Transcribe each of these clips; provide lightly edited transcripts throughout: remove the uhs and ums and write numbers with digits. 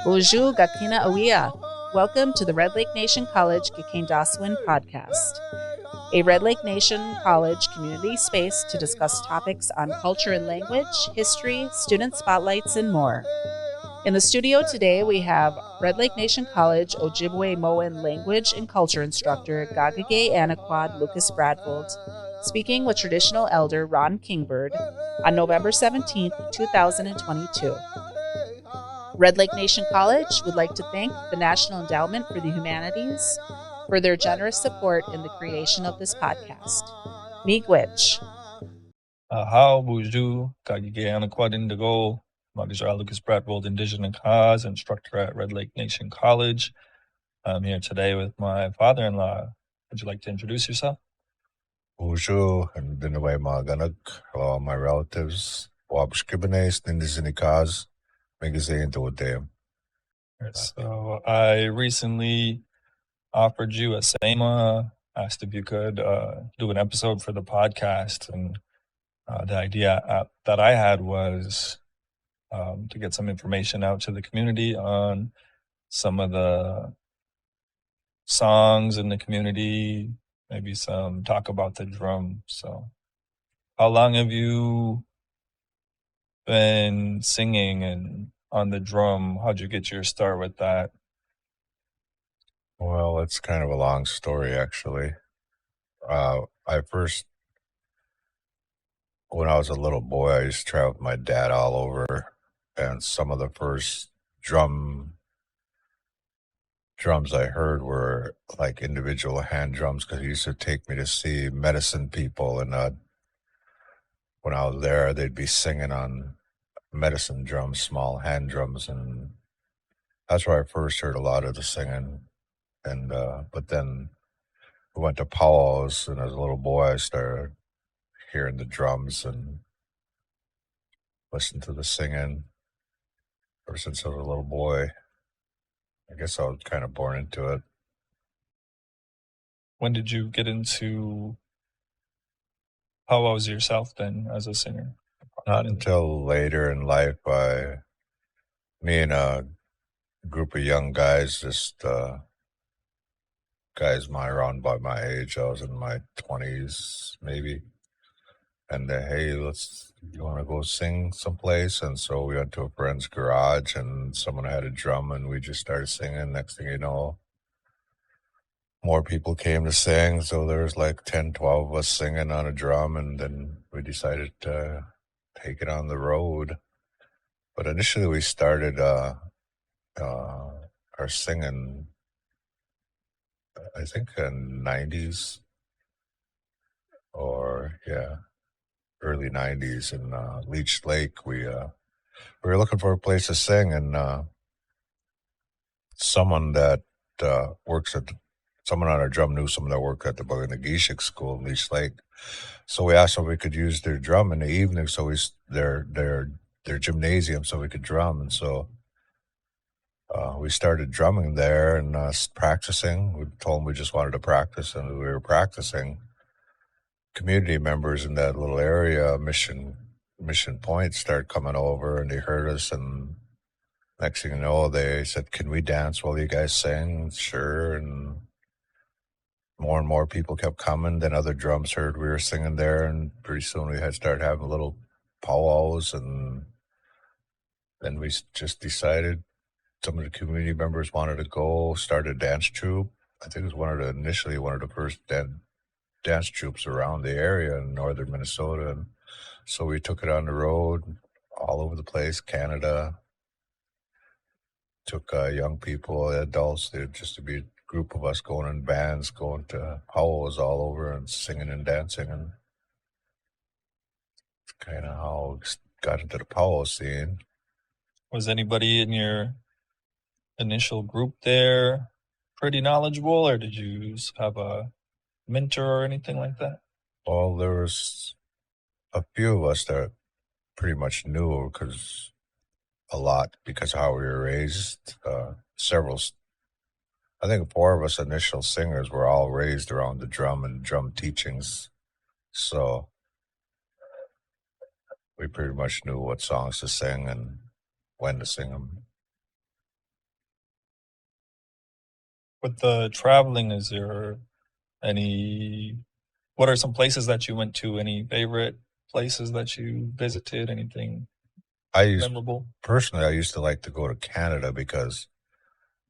Bonjour, Gikendaasowin. Welcome to the Red Lake Nation College Gikendaasowin podcast, a Red Lake Nation College community space to discuss topics on culture and language, history, student spotlights, and more. In the studio today, we have Red Lake Nation College Ojibwemowin language and culture instructor Gikendaasowin Bratvold, speaking with traditional elder Ron Kingbird on November 17th, 2022. Red Lake Nation College would like to thank the National Endowment for the Humanities for their generous support in the creation of this podcast. Miigwech. How bonjour, Gikendaasowin, Lucas Bratvold, Indigenous Cause, instructor at Red Lake Nation College. I'm here today with my father-in-law. Would you like to introduce yourself? Bonjour, and Dinaway Maganak, all my relatives, Wabshkibanes, Indigenous Cause, Megazine to them. So I recently offered you a SEMA, asked if you could do an episode for the podcast, and the idea that I had was to get some information out to the community on some of the songs in the community, maybe some talk about the drum. So how long have you been singing and on the drum? How'd you get your start with that? Well, it's kind of a long story, actually. When I was a little boy, I used to travel with my dad all over, and some of the first drums I heard were like individual hand drums, because he used to take me to see medicine people, and when I was there, they'd be singing on medicine drums, small hand drums, and that's where I first heard a lot of the singing. And but then we went to powwows, and as a little boy, I started hearing the drums and listened to the singing. Ever since I was a little boy, I guess I was kind of born into it. When did you get into powwows yourself then as a singer? Not until later in life. Me and a group of young guys, just guys around by my age, I was in my 20s maybe, and hey, you want to go sing someplace? And so we went to a friend's garage, and someone had a drum, and we just started singing. Next thing you know, more people came to sing, so there was like 10, 12 of us singing on a drum, and then we decided to take it on the road. But initially we started our singing, I think in 90s, or early 90s in Leech Lake. We were looking for a place to sing, and someone on our drum knew someone that worked at the Gikendaasowin school in Leech Lake. So we asked if we could use their drum in the evening, so their gymnasium, so we could drum. And so we started drumming there and practicing. We told them we just wanted to practice, and we were practicing. Community members in that little area, Mission Point, started coming over, and they heard us, and next thing you know, they said, "Can we dance while you guys sing?" Sure. And more people kept coming. Then other drums heard we were singing there, and pretty soon we had started having little powwows, and then we just decided some of the community members wanted to go start a dance troupe. I think it was initially one of the first dance troupes around the area in northern Minnesota. And so we took it on the road all over the place, Canada. Took young people, adults, just to be a group of us going in bands, going to powwows all over and singing and dancing. And it's kind of how I got into the powwow scene. Was anybody in your initial group there pretty knowledgeable, or did you have a mentor or anything like that? Well, there was a few of us that pretty much knew because of how we were raised. I think 4 of us initial singers were all raised around the drum and drum teachings. So we pretty much knew what songs to sing and when to sing them. With the traveling, is there what are some places that you went to? Any favorite places that you visited? Anything memorable? Personally, I used to like to go to Canada because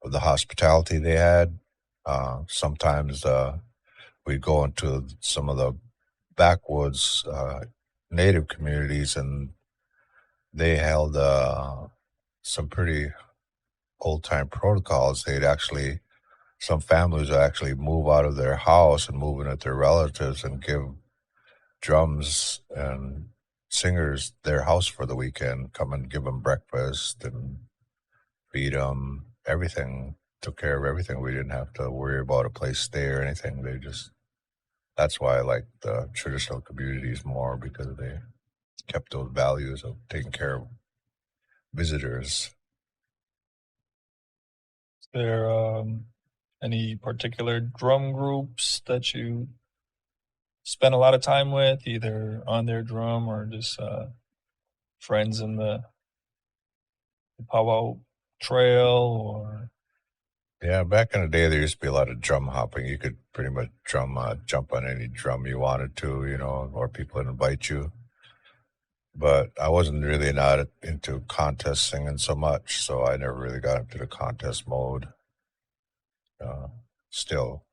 of the hospitality they had. Sometimes we'd go into some of the backwoods native communities, and they held some pretty old time protocols. Some families would actually move out of their house and move in with their relatives and give drums and singers their house for the weekend, come and give them breakfast and feed them everything, took care of everything. We didn't have to worry about a place to stay or anything. That's why I like the traditional communities more, because they kept those values of taking care of visitors. Is there any particular drum groups that you spend a lot of time with, either on their drum or just friends in the powwow trail? Or Yeah, back in the day, there used to be a lot of drum hopping. You could pretty much jump on any drum you wanted to, or people would invite you. But I wasn't really not into contest singing so much, so I never really got into the contest mode. Uh, still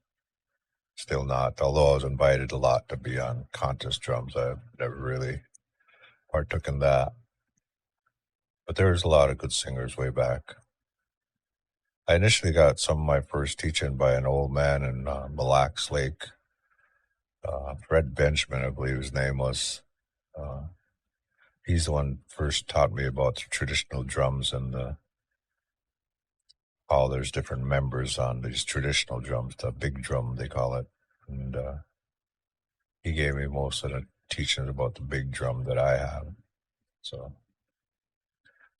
not. Although I was invited a lot to be on contest drums, I've never really partook in that. But there was a lot of good singers way back. I initially got some of my first teaching by an old man in Mille Lacs Lake. Fred Benjamin, I believe his name was. He's the one first taught me about the traditional drums and how there's different members on these traditional drums, the big drum they call it. And he gave me most of the teachings about the big drum that I have. So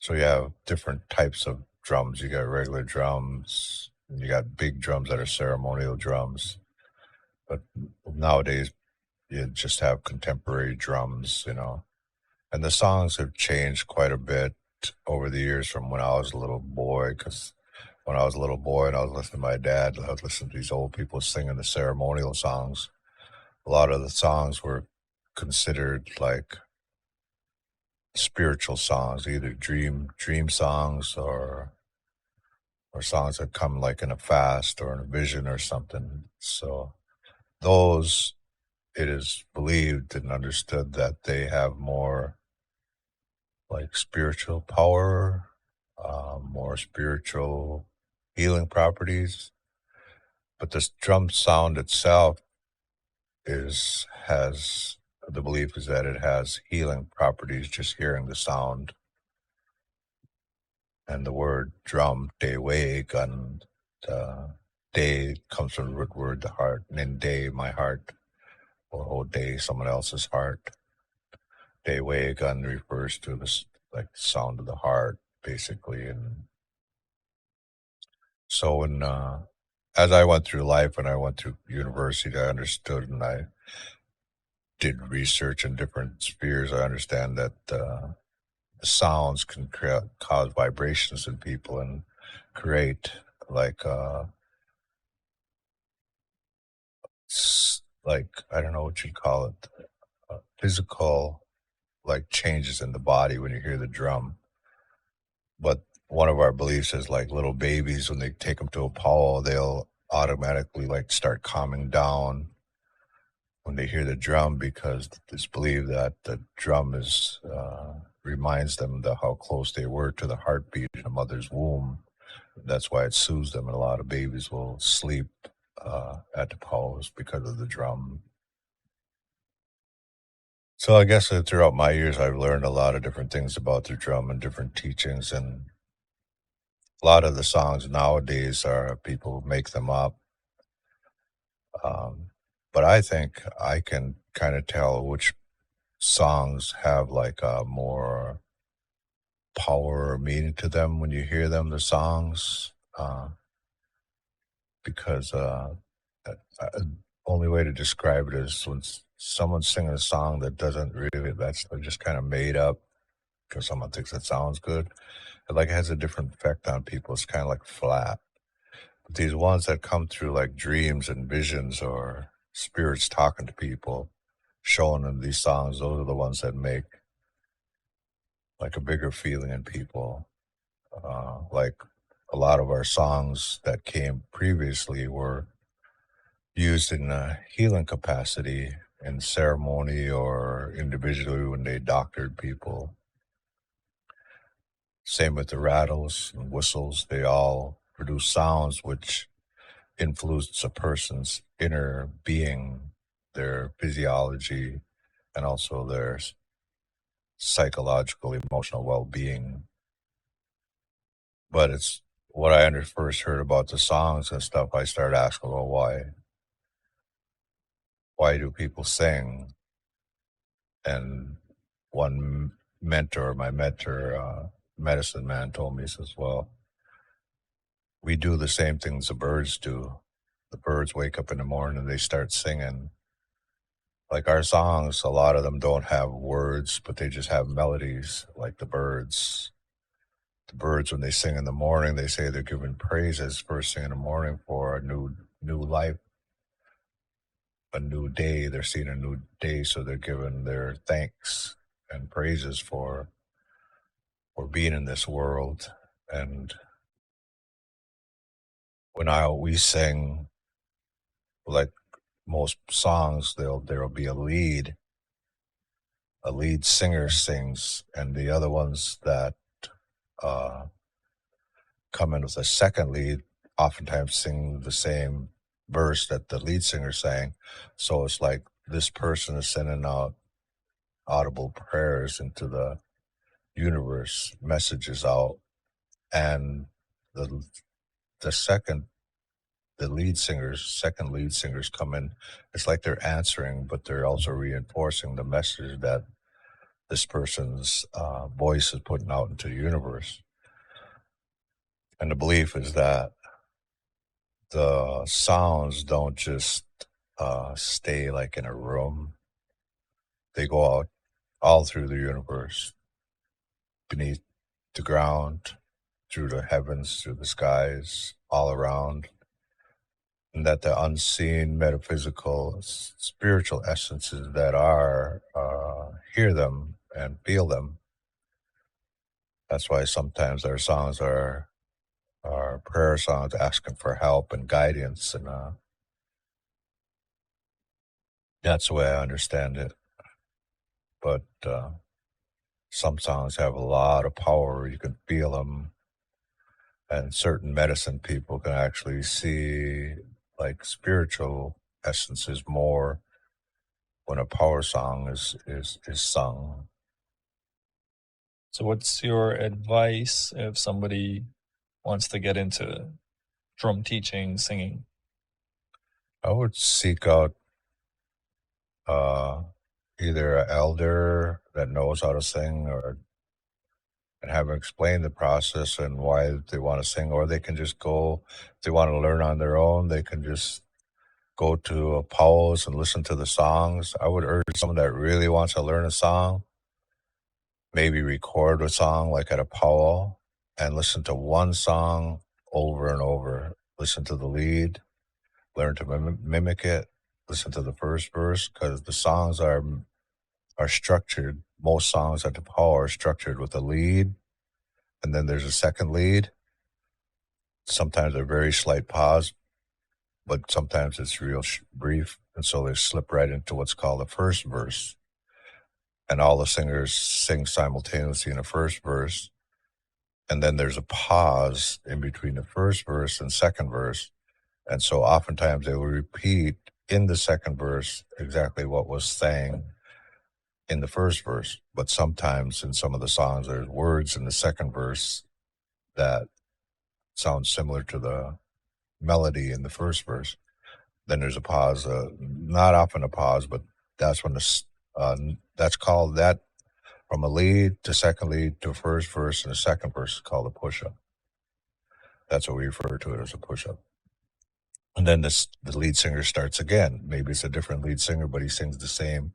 you have different types of drums. You got regular drums, and you got big drums that are ceremonial drums. But nowadays, you just have contemporary drums, And the songs have changed quite a bit over the years from when I was a little boy, because when I was a little boy and I was listening to my dad, I was listening to these old people singing the ceremonial songs. A lot of the songs were considered like spiritual songs, either dream songs or songs that come like in a fast or in a vision or something. So those, it is believed and understood that they have more like spiritual power, more spiritual healing properties. But this drum sound itself has the belief is that it has healing properties just hearing the sound. And the word drum, de gun, de comes from the root word the heart, and then de, my heart, or oh de, someone else's heart. De gun refers to this like sound of the heart, basically. And so as I went through life and I went through university, I understood, and I did research in different spheres. I understand that the sounds can cause vibrations in people and create like I don't know what you'd call it, physical like changes in the body when you hear the drum. But one of our beliefs is like little babies, when they take them to a powwow, they'll automatically like start calming down when they hear the drum, because it's believed that the drum reminds them of how close they were to the heartbeat in a mother's womb. That's why it soothes them, and a lot of babies will sleep at the powwows because of the drum. So I guess throughout my years, I've learned a lot of different things about the drum and different teachings, and a lot of the songs nowadays people make them up. But I think I can kind of tell which songs have like a more power or meaning to them when you hear them, the songs, because only way to describe it is when someone's singing a song that doesn't really, they're just kind of made up because someone thinks it sounds good. It like has a different effect on people. It's kind of like flat. But these ones that come through like dreams and visions or spirits talking to people, showing them these songs, those are the ones that make like a bigger feeling in people. Like a lot of our songs that came previously were used in a healing capacity in ceremony or individually when they doctored people. Same with the rattles and whistles. They all produce sounds which influence a person's inner being, their physiology, and also their psychological, emotional well-being. But it's what I first heard about the songs and stuff, I started asking, well, why do people sing? And one mentor, my mentor, medicine man, told me, he says, well, we do the same things the birds do. The birds wake up in the morning and they start singing. Like our songs, a lot of them don't have words, but they just have melodies like the birds. The birds, when they sing in the morning, they say they're giving praises first thing in the morning for a new life, a new day. They're seeing a new day, so they're giving their thanks and praises for being in this world. And when we sing, like most songs, there'll be a lead singer sings, and the other ones that come in with a second lead oftentimes sing the same verse that the lead singer sang. So it's like this person is sending out audible prayers into the universe, messages out, and the second lead singers come in. It's like they're answering, but they're also reinforcing the message that this person's voice is putting out into the universe. And the belief is that the sounds don't just stay like in a room. They go out all through the universe, beneath the ground, through the heavens, through the skies, all around. And that the unseen, metaphysical, spiritual essences that are hear them and feel them. That's why sometimes our songs are prayer songs asking for help and guidance, and that's the way I understand it. But some songs have a lot of power. You can feel them, and certain medicine people can actually see like spiritual essences more when a power song is sung. So what's your advice if somebody wants to get into drum teaching, singing? I would seek out either an elder that knows how to sing, and have them explain the process and why they want to sing, or they can just go, if they want to learn on their own, they can just go to a powwows and listen to the songs. I would urge someone that really wants to learn a song, maybe record a song like at a powwow and listen to one song over and over. Listen to the lead, learn to mimic it, listen to the first verse, because the songs are structured. Most songs at the powwow are structured with a lead, and then there's a second lead. Sometimes a very slight pause, but sometimes it's real brief, and so they slip right into what's called the first verse. And all the singers sing simultaneously in the first verse, and then there's a pause in between the first verse and second verse. And so oftentimes they will repeat in the second verse exactly what was sang in the first verse. But sometimes in some of the songs, there's words in the second verse that sound similar to the melody in the first verse. Then there's a pause, not often a pause, but that's when that's called that, from a lead to second lead to first verse and the second verse is called a push-up. That's what we refer to it as, a push-up. And then the lead singer starts again. Maybe it's a different lead singer, but he sings the same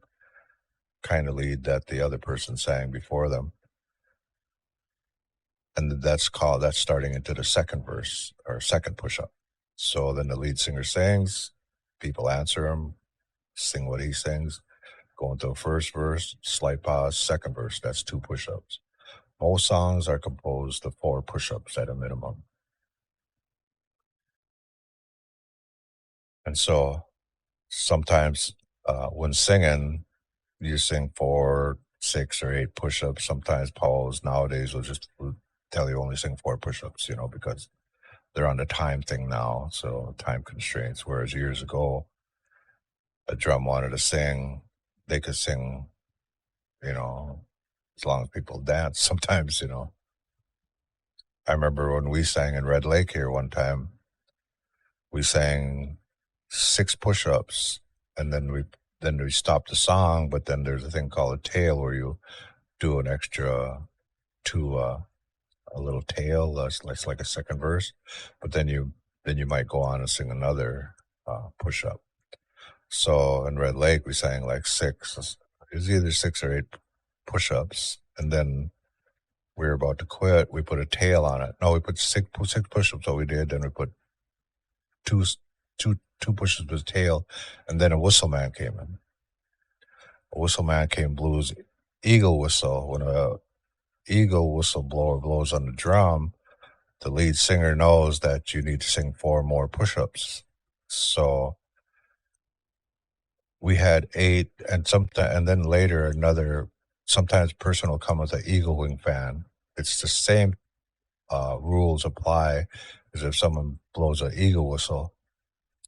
kind of lead that the other person sang before them. And that's starting into the second verse or second push-up. So then the lead singer sings, people answer him, sing what he sings, go into a first verse, slight pause, second verse. That's 2 push-ups. Most songs are composed of 4 push-ups at a minimum. And so sometimes when singing, you sing 4, 6, or 8 push-ups. Sometimes Pauls nowadays will tell you only sing 4 push-ups, because they're on the time thing now, so time constraints. Whereas years ago, a drum wanted to sing, they could sing, as long as people dance. Sometimes, I remember when we sang in Red Lake here one time, we sang 6 push-ups, and then we stopped the song, but then there's a thing called a tail where you do an extra 2 a little tail, that's like a second verse, but then you might go on and sing another push-up. So in Red Lake we sang like 6. It was either 6 or 8 push-ups, and then we were about to quit. We put a tail on it. No, we put 6 push-ups. So we did. Then we put two push-ups with a tail, and then a whistle man came in. A whistle man came, blew his eagle whistle. When a eagle whistle blower blows on the drum, the lead singer knows that you need to sing 4 more push-ups. So we had 8, and then later sometimes a person will come with an eagle wing fan. It's the same rules apply as if someone blows an eagle whistle.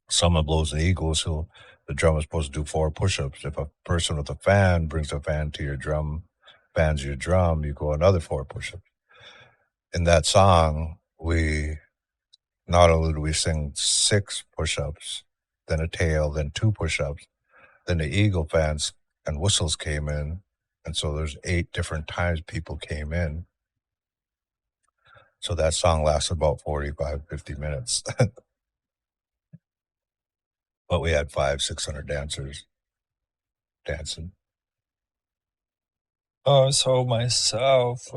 Someone blows an eagle whistle, the drum is supposed to do 4 push-ups. If a person with a fan brings a fan to your drum, fans your drum, you go another 4 push-ups. In that song, not only do we sing 6 push-ups, then a tail, then 2 push-ups, then the eagle fans and whistles came in, and so there's 8 different times people came in. So that song lasted about 45, 50 minutes. But we had 500-600 dancers dancing. So myself,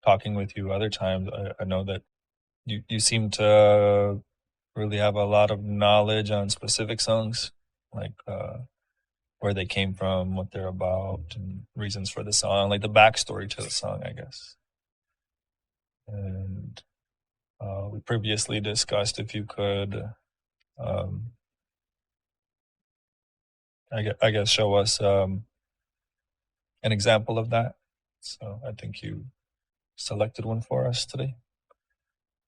talking with you other times, I know that you seem to really have a lot of knowledge on specific songs, like where they came from, what they're about, and reasons for the song, like the backstory to the song, I guess. And we previously discussed if you could, I guess, show us an example of that. So I think you selected one for us today.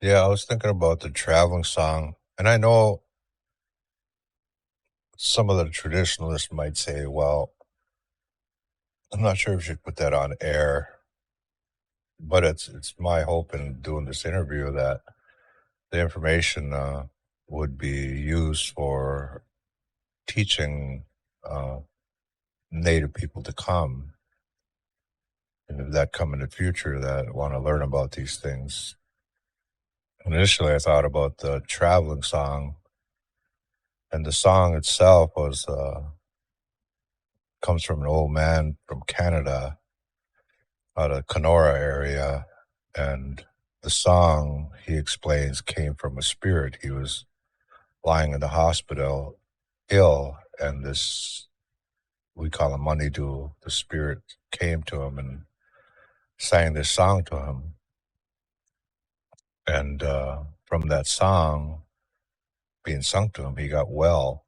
Yeah, I was thinking about the traveling song, and I know some of the traditionalists might say, well, I'm not sure if you should put that on air, but it's my hope in doing this interview that the information would be used for teaching Native people to come, and that come in the future that want to learn about these things. Initially, I thought about the traveling song, and the song itself comes from an old man from Canada, out of Kenora area, and the song, he explains, came from a spirit. He was lying in the hospital ill, and we call him Manidu, the spirit came to him and sang this song to him. And from that song being sung to him, he got well,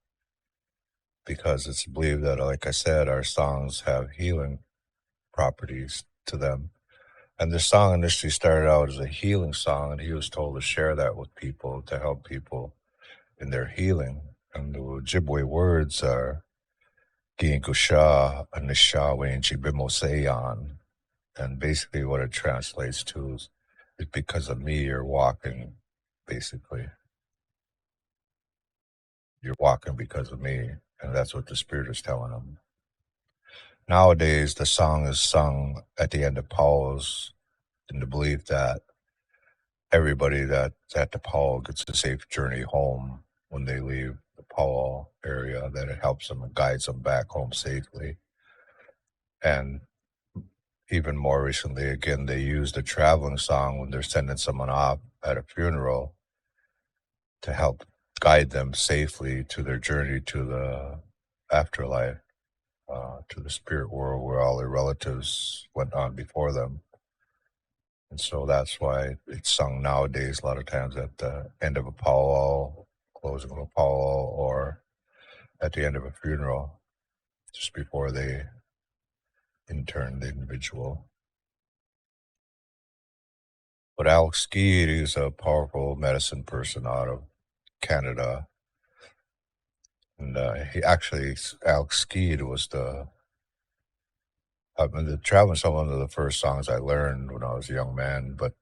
because it's believed that, like I said, our songs have healing properties to them. And this song initially started out as a healing song, and he was told to share that with people to help people in their healing. And the Ojibwe words are Gikendaasowin, Ojibwemowin. And basically what it translates to is because of me you're walking, basically. You're walking because of me, and that's what the spirit is telling them. Nowadays, the song is sung at the end of Pauls in the belief that everybody that's at the Powell gets a safe journey home when they leave the Powell area, that it helps them and guides them back home safely. And even more recently, again, they use the traveling song when they're sending someone off at a funeral. to help guide them safely to their journey to the afterlife, to the spirit world where all their relatives went on before them. And so that's why it's sung nowadays a lot of times at the end of a powwow, closing of a powwow, or at the end of a funeral, just before they intern the individual. But Alex Skeed is a powerful medicine person out of Canada. And Alex Skeed was the Traveling Song, one of the first songs I learned when I was a young man, but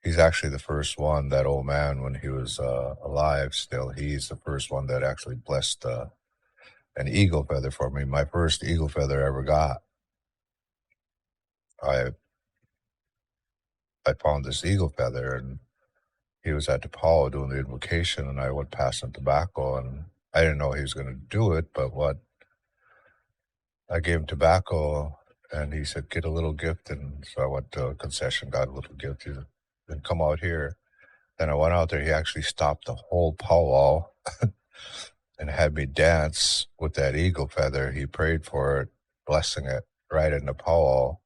he's actually the first one, that old man, when he was alive still, he's the first one that actually blessed an eagle feather for me. My first eagle feather I ever got. I found this eagle feather, and he was at the powwow doing the invocation, and I went past some tobacco, and I didn't know he was going to do it, but I gave him tobacco, and he said, get a little gift. And so I went to a concession, got a little gift. He said, then come out here. Then I went out there. He actually stopped the whole powwow and had me dance with that eagle feather. He prayed for it, blessing it right in the powwow.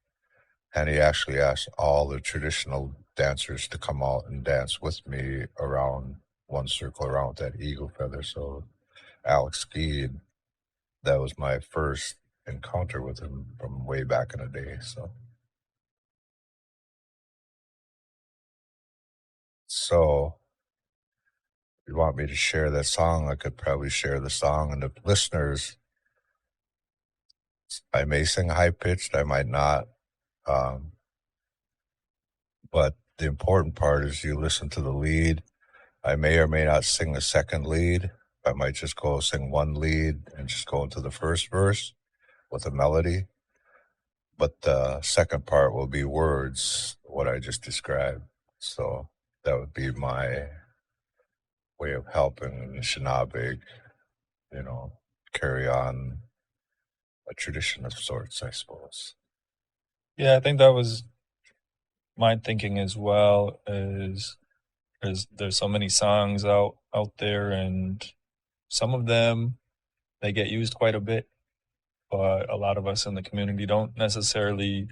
And he actually asked all the traditional dancers to come out and dance with me around one circle around that eagle feather. So Alex Skeed, that was my first encounter with him from way back in the day. So if you want me to share that song, I could probably share the song. And the listeners, I may sing high pitched, I might not. But the important part is you listen to the lead. I may or may not sing the second lead. I might just go sing one lead and just go into the first verse with a melody. But the second part will be words, what I just described. So that would be my way of helping the Shinabig, carry on a tradition of sorts, I suppose. Yeah, I think that was my thinking as well, is there's so many songs out there, and some of them, they get used quite a bit, but a lot of us in the community don't necessarily,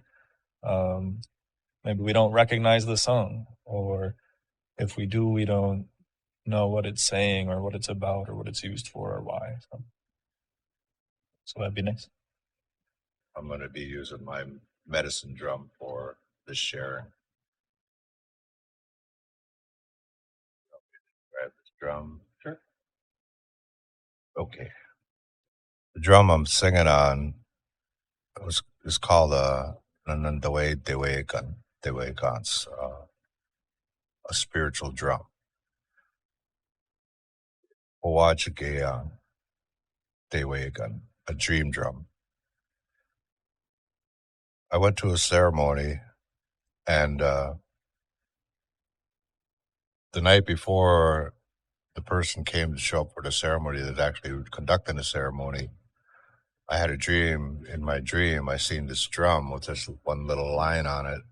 maybe we don't recognize the song, or if we do, we don't know what it's saying or what it's about or what it's used for or why. So that'd be nice. I'm going to be using my medicine drum for this sharing. Grab this drum. Sure. Okay. The drum I'm singing on is called Ananda, a spiritual drum. Ojibwemowin, a dream drum. I went to a ceremony, and the night before the person came to show up for the ceremony that actually conducting the ceremony, I had a dream. In my dream, I seen this drum with this one little line on it.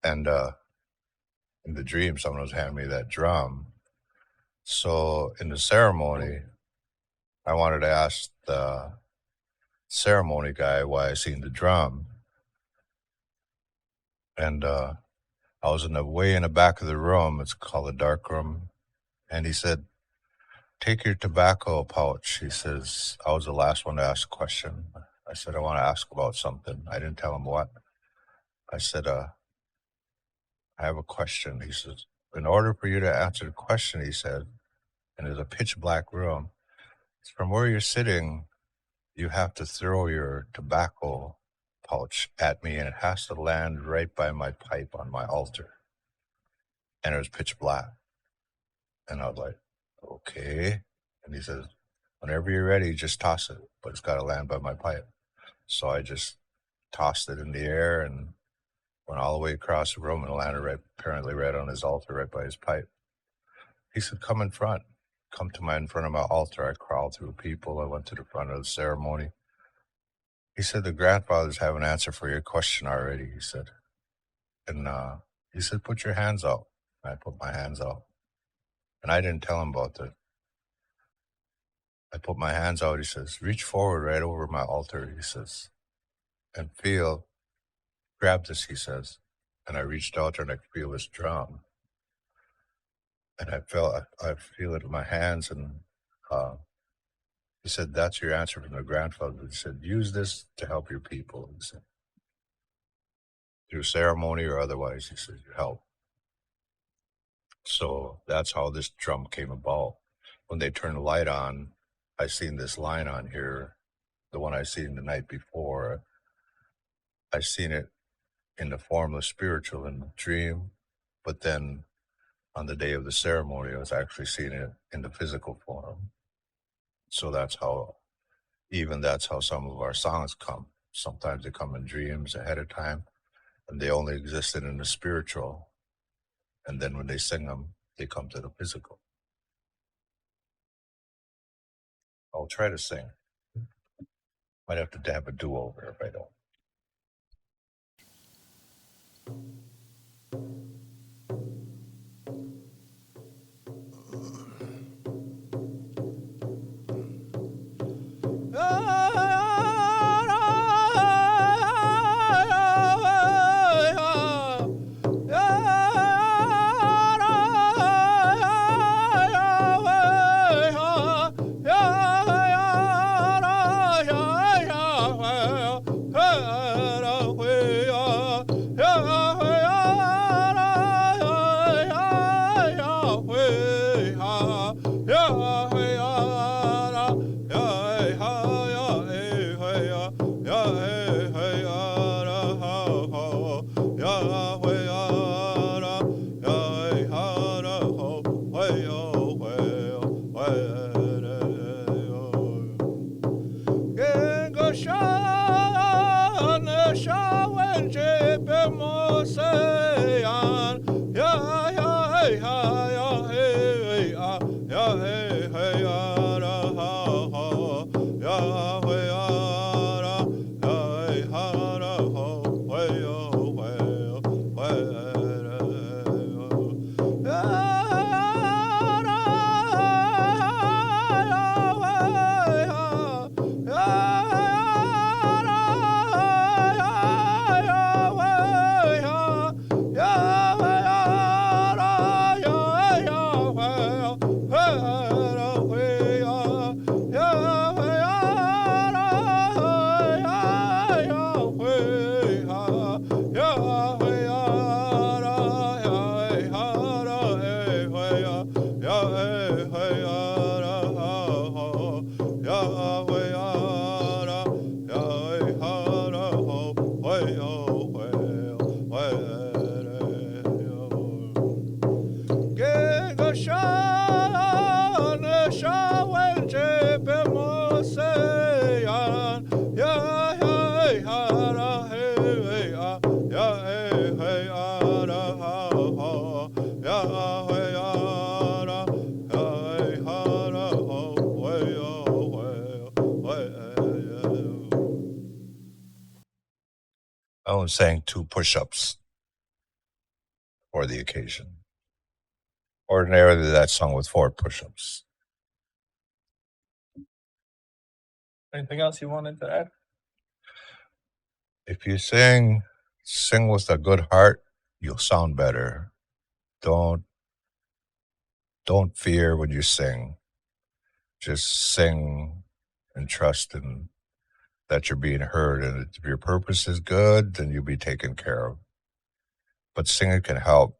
And in the dream, someone was handing me that drum. So in the ceremony, I wanted to ask the ceremony guy why I seen the drum. And I was way in the back of the room. It's called the dark room. And he said, take your tobacco pouch. He says, I was the last one to ask a question. I said, I want to ask about something. I didn't tell him what. I said, I have a question. He says, in order for you to answer the question, he said, and there's a pitch black room, from where you're sitting, you have to throw your tobacco pouch at me, and it has to land right by my pipe on my altar. And it was pitch black. And I was like, okay. And he says, whenever you're ready, just toss it, but it's got to land by my pipe. So I just tossed it in the air and went all the way across the room and landed apparently right on his altar, right by his pipe. He said, come in front. Come to in front of my altar. I crawled through people. I went to the front of the ceremony. He said, the grandfathers have an answer for your question already, he said. And he said, put your hands out. I put my hands out. And I didn't tell him about it. I put my hands out, he says, reach forward right over my altar, he says, and feel, grab this, he says. And I reached out and I could feel this drum. And I feel it in my hands. And he said, that's your answer from the grandfather. He said, use this to help your people. He said, through ceremony or otherwise, he said, you help. So that's how this drum came about. When they turned the light on, I seen this line on here, the one I seen the night before. I seen it in the form of spiritual in the dream, but then on the day of the ceremony, I was actually seeing it in the physical form. So that's how some of our songs come. Sometimes they come in dreams ahead of time, and they only existed in the spiritual. And then when they sing them, they come to the physical. I'll try to sing. Might have to have a do-over if I don't. I only sang 2 push-ups for the occasion. Ordinarily, that song was 4 push-ups. Anything else you wanted to add? If you sing with a good heart, you'll sound better. Don't fear when you sing. Just sing and trust in that you're being heard. And if your purpose is good, then you'll be taken care of. But singing can help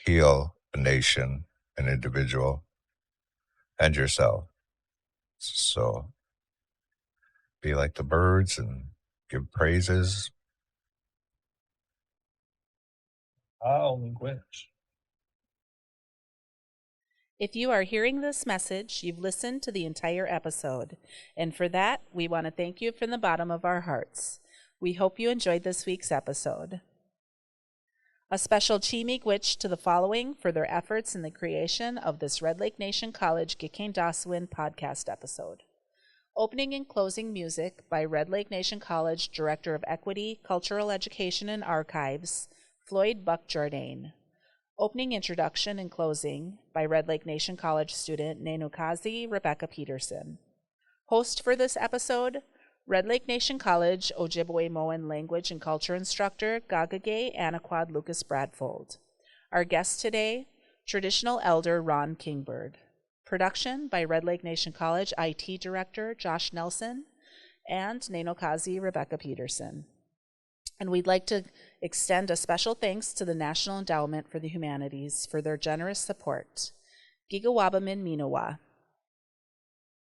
heal a nation, an individual, and yourself. So be like the birds and give praises. Language. If you are hearing this message, you've listened to the entire episode, and for that, we want to thank you from the bottom of our hearts. We hope you enjoyed this week's episode. A special Chi-Miigwech to the following for their efforts in the creation of this Red Lake Nation College Gikendaasowin podcast episode. Opening and closing music by Red Lake Nation College Director of Equity, Cultural Education, and Archives, Floyd Buck Jourdain. Opening introduction and closing by Red Lake Nation College student Nenokazi Rebecca Peterson. Host for this episode, Red Lake Nation College Ojibwemowin language and culture instructor Gagage Anaquad Lucas Bratvold. Our guest today, traditional elder Ron Kingbird. Production by Red Lake Nation College IT Director Josh Nelson and Nenokazi Rebecca Peterson. And we'd like to extend a special thanks to the National Endowment for the Humanities for their generous support. Gigawabamin Minowa.